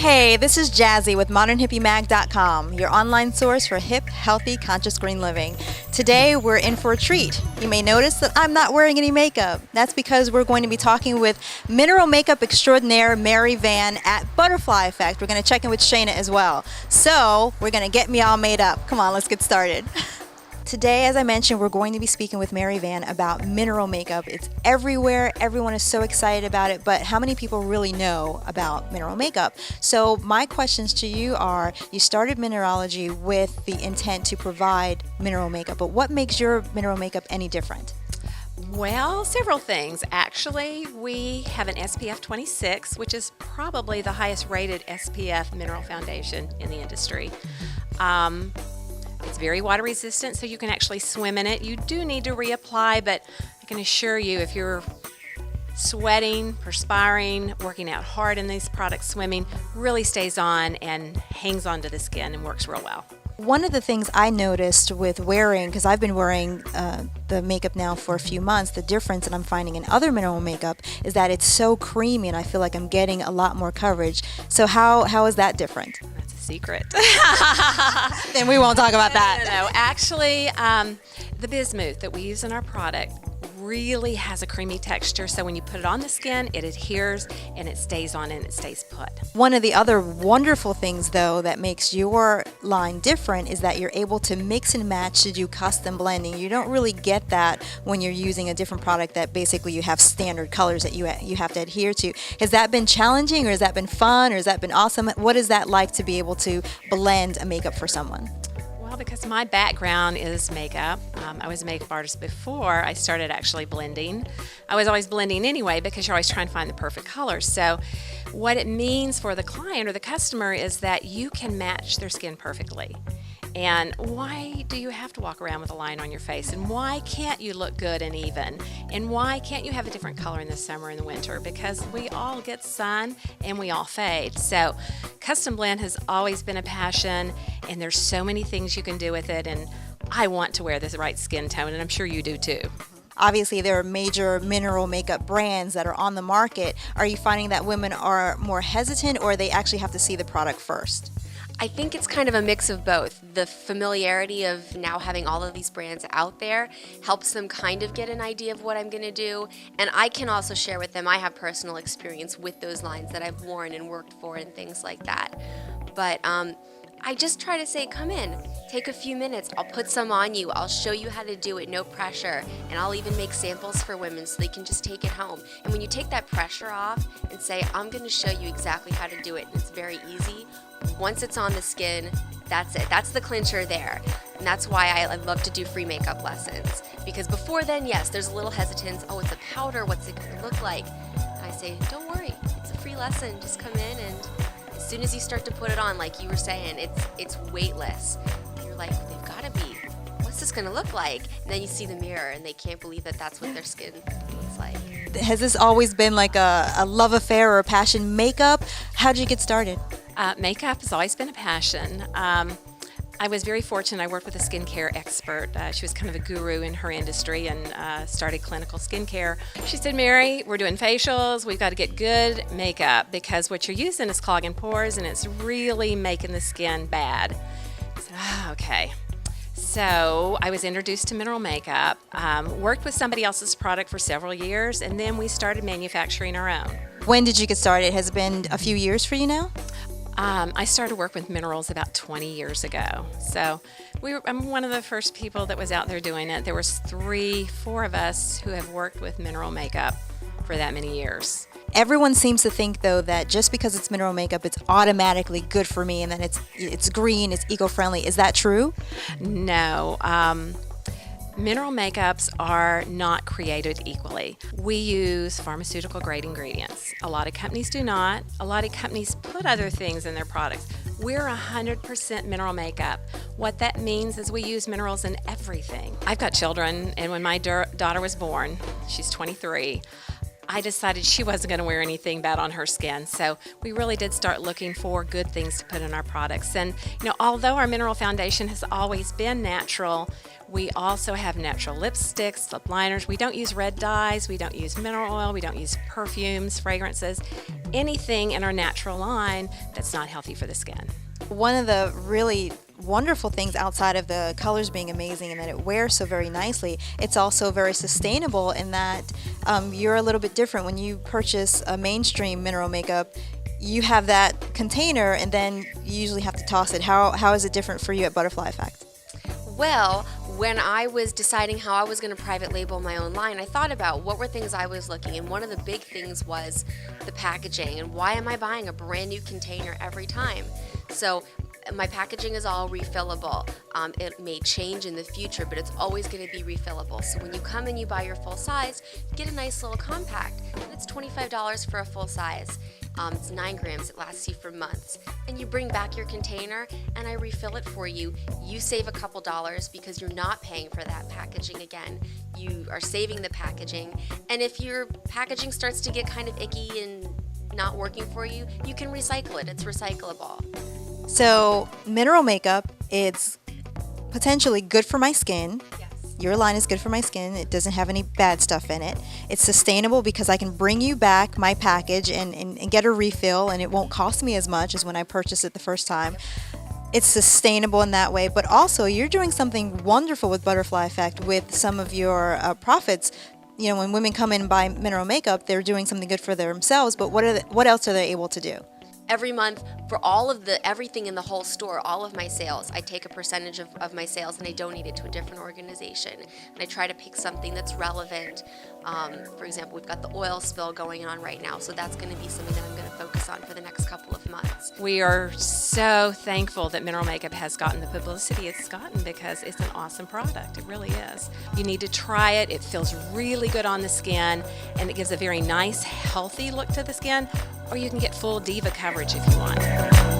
Hey, this is Jazzy with ModernHippieMag.com, your online source for hip, healthy, conscious green living. Today, we're in for a treat. You may notice that I'm not wearing any makeup. That's because we're going to be talking with mineral makeup extraordinaire Mary Van at Butterfly Effect. We're going to check in with Shayna as well. So, we're going to get me all made up. Come on, let's get started. Today, as I mentioned, we're going to be speaking with Mary Van about mineral makeup. It's everywhere. Everyone is so excited about it, but how many people really know about mineral makeup? So my questions to you are, you started Mineralogie with the intent to provide mineral makeup, but what makes your mineral makeup any different? Well, several things. Actually, we have an SPF 26, which is probably the highest rated SPF mineral foundation in the industry. It's very water resistant, so you can actually swim in it. You do need to reapply, but I can assure you if you're sweating, perspiring, working out hard in these products, swimming really stays on and hangs onto the skin and works real well. One of the things I noticed with wearing, because I've been wearing the makeup now for a few months, the difference that I'm finding in other mineral makeup is that it's so creamy and I feel like I'm getting a lot more coverage. So how is that different? That's a secret. Then we won't talk about that. No. Actually, the bismuth that we use in our product really has a creamy texture, so when you put it on the skin, it adheres and it stays on and it stays put. One of the other wonderful things, though, that makes your line different is that you're able to mix and match to do custom blending. You don't really get that when you're using a different product that basically you have standard colors that you have to adhere to. Has that been challenging, or has that been fun, or has that been awesome? What is that like to be able to blend a makeup for someone? Well, because my background is makeup. I was a makeup artist before I started actually blending. I was always blending anyway because you're always trying to find the perfect colors. So what it means for the client or the customer is that you can match their skin perfectly. And why do you have to walk around with a line on your face? And why can't you look good and even? And why can't you have a different color in the summer and the winter? Because we all get sun and we all fade. So custom blend has always been a passion, and there's so many things you can do with it. And I want to wear the right skin tone, and I'm sure you do too. Obviously, there are major mineral makeup brands that are on the market. Are you finding that women are more hesitant, or they actually have to see the product first? I think it's kind of a mix of both. The familiarity of now having all of these brands out there helps them kind of get an idea of what I'm going to do. And I can also share with them, I have personal experience with those lines that I've worn and worked for and things like that. But I just try to say, come in, take a few minutes, I'll put some on you, I'll show you how to do it, no pressure, and I'll even make samples for women so they can just take it home. And when you take that pressure off and say, I'm going to show you exactly how to do it, and it's very easy, once it's on the skin, that's it. That's the clincher there. And that's why I love to do free makeup lessons. Because before then, yes, there's a little hesitance. Oh, it's a powder. What's it going to look like? And I say, don't worry. It's a free lesson. Just come in, and as soon as you start to put it on, like you were saying, it's weightless. You're like, they've got to be. What's this going to look like? And then you see the mirror, and they can't believe that that's what their skin looks like. Has this always been like a love affair or a passion, makeup? How did you get started? Makeup has always been a passion. I was very fortunate. I worked with a skincare expert. She was kind of a guru in her industry and started clinical skincare. She said, Mary, we're doing facials. We've got to get good makeup because what you're using is clogging pores and it's really making the skin bad. I said, okay. So I was introduced to mineral makeup, worked with somebody else's product for several years, and then we started manufacturing our own. When did you get started? Has it been a few years for you now? I started work with minerals about 20 years ago. So I'm one of the first people that was out there doing it. There was 4 of us who have worked with mineral makeup for that many years. Everyone seems to think, though, that just because it's mineral makeup, it's automatically good for me, and then it's green, it's eco-friendly. Is that true? No. Mineral makeups are not created equally. We use pharmaceutical grade ingredients. A lot of companies do not. A lot of companies put other things in their products. We're 100% mineral makeup. What that means is we use minerals in everything. I've got children, and when my daughter was born, she's 23, I decided she wasn't going to wear anything bad on her skin. So we really did start looking for good things to put in our products. And, although our mineral foundation has always been natural, we also have natural lipsticks, lip liners. We don't use red dyes. We don't use mineral oil. We don't use perfumes, fragrances, anything in our natural line that's not healthy for the skin. One of the really wonderful things outside of the colors being amazing and that it wears so very nicely, it's also very sustainable in that you're a little bit different. When you purchase a mainstream mineral makeup, you have that container and then you usually have to toss it. How is it different for you at Butterfly Effect? Well, when I was deciding how I was going to private label my own line, I thought about what were things I was looking, and one of the big things was the packaging, and why am I buying a brand new container every time? So my packaging is all refillable. It may change in the future, but it's always going to be refillable. So when you come and you buy your full size, you get a nice little compact, and it's $25 for a full size. It's 9 grams, it lasts you for months. And you bring back your container and I refill it for you. You save a couple dollars because you're not paying for that packaging again. You are saving the packaging. And if your packaging starts to get kind of icky and not working for you, you can recycle it. It's recyclable. So mineral makeup, it's potentially good for my skin. Your line is good for my skin. It doesn't have any bad stuff in it. It's sustainable because I can bring you back my package and get a refill, and it won't cost me as much as when I purchased it the first time. It's sustainable in that way, but also you're doing something wonderful with Butterfly Effect with some of your profits. When women come in and buy mineral makeup, they're doing something good for themselves, but what else are they able to do? Every month, for everything in the whole store, all of my sales, I take a percentage of my sales and I donate it to a different organization. And I try to pick something that's relevant. For example, we've got the oil spill going on right now, so that's going to be something that I'm going to focus on for the next couple of months. We are so thankful that mineral makeup has gotten the publicity it's gotten because it's an awesome product. It really is. You need to try it. It feels really good on the skin, and it gives a very nice, healthy look to the skin, or you can get full diva coverage if you want.